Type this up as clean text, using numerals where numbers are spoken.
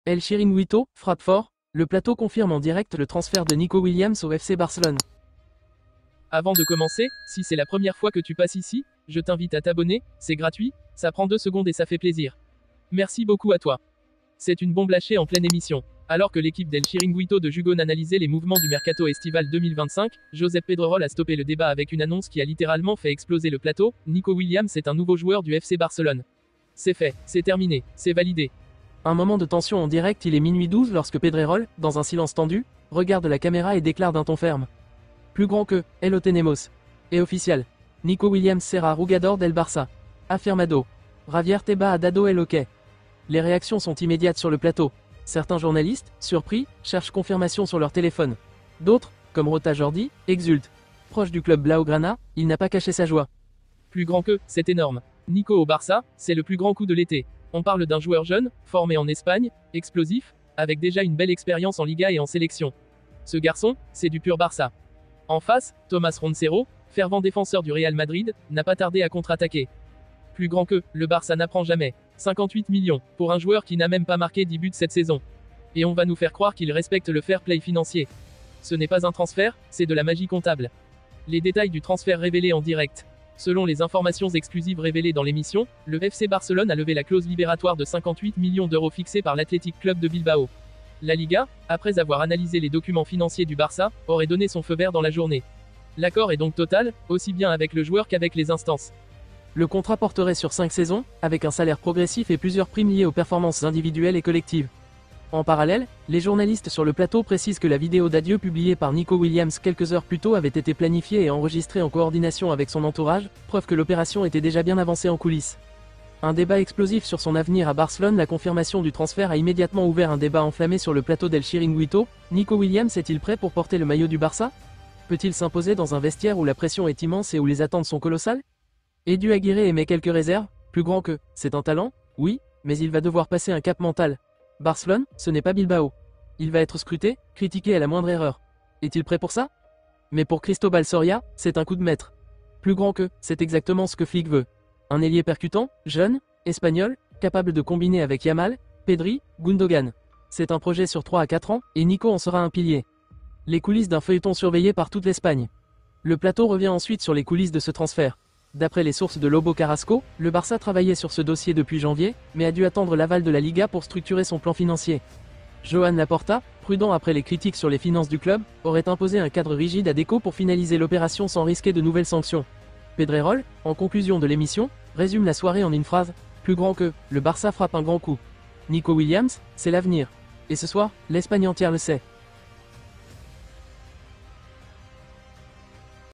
El Chiringuito frappe fort, le plateau confirme en direct le transfert de Nico Williams au FC Barcelone. Avant de commencer, si c'est la première fois que tu passes ici, je t'invite à t'abonner, c'est gratuit, ça prend 2 secondes et ça fait plaisir. Merci beaucoup à toi. C'est une bombe lâchée en pleine émission. Alors que l'équipe d'El Chiringuito de Jugon analysait les mouvements du mercato estival 2025, Josep Pedrerol a stoppé le débat avec une annonce qui a littéralement fait exploser le plateau. Nico Williams est un nouveau joueur du FC Barcelone. C'est fait, c'est terminé, c'est validé. Un moment de tension en direct, il est minuit 12 lorsque Pedrerol, dans un silence tendu, regarde la caméra et déclare d'un ton ferme. Plus grand que, el lo tenemos. Et officiel. Nico Williams sera jugador del Barça. Affirmado. Javier Tebas ha dado el ok. Les réactions sont immédiates sur le plateau. Certains journalistes, surpris, cherchent confirmation sur leur téléphone. D'autres, comme Rota Jordi, exultent. Proche du club Blaugrana, il n'a pas caché sa joie. Plus grand que, c'est énorme. Nico au Barça, c'est le plus grand coup de l'été. On parle d'un joueur jeune, formé en Espagne, explosif, avec déjà une belle expérience en Liga et en sélection. Ce garçon, c'est du pur Barça. En face, Thomas Roncero, fervent défenseur du Real Madrid, n'a pas tardé à contre-attaquer. Plus grand que, le Barça n'apprend jamais. 58 millions, pour un joueur qui n'a même pas marqué 10 buts cette saison. Et on va nous faire croire qu'il respecte le fair play financier. Ce n'est pas un transfert, c'est de la magie comptable. Les détails du transfert révélés en direct. Selon les informations exclusives révélées dans l'émission, le FC Barcelone a levé la clause libératoire de 58 millions d'euros fixée par l'Athletic Club de Bilbao. La Liga, après avoir analysé les documents financiers du Barça, aurait donné son feu vert dans la journée. L'accord est donc total, aussi bien avec le joueur qu'avec les instances. Le contrat porterait sur 5 saisons, avec un salaire progressif et plusieurs primes liées aux performances individuelles et collectives. En parallèle, les journalistes sur le plateau précisent que la vidéo d'adieu publiée par Nico Williams quelques heures plus tôt avait été planifiée et enregistrée en coordination avec son entourage, preuve que l'opération était déjà bien avancée en coulisses. Un débat explosif sur son avenir à Barcelone. La confirmation du transfert a immédiatement ouvert un débat enflammé sur le plateau d'El Chiringuito. Nico Williams est-il prêt pour porter le maillot du Barça? Peut-il s'imposer dans un vestiaire où la pression est immense et où les attentes sont colossales? Edu Aguirre émet quelques réserves. Plus grand que, c'est un talent, oui, mais il va devoir passer un cap mental. Barcelone, ce n'est pas Bilbao. Il va être scruté, critiqué à la moindre erreur. Est-il prêt pour ça? Mais pour Cristobal Soria, c'est un coup de maître. Plus grand que, c'est exactement ce que Flick veut. Un ailier percutant, jeune, espagnol, capable de combiner avec Yamal, Pedri, Gundogan. C'est un projet sur 3 à 4 ans, et Nico en sera un pilier. Les coulisses d'un feuilleton surveillé par toute l'Espagne. Le plateau revient ensuite sur les coulisses de ce transfert. D'après les sources de Lobo Carrasco, le Barça travaillait sur ce dossier depuis janvier, mais a dû attendre l'aval de la Liga pour structurer son plan financier. Joan Laporta, prudent après les critiques sur les finances du club, aurait imposé un cadre rigide à Deco pour finaliser l'opération sans risquer de nouvelles sanctions. Pedrerol, en conclusion de l'émission, résume la soirée en une phrase: plus grand que, le Barça frappe un grand coup. Nico Williams, c'est l'avenir. Et ce soir, l'Espagne entière le sait.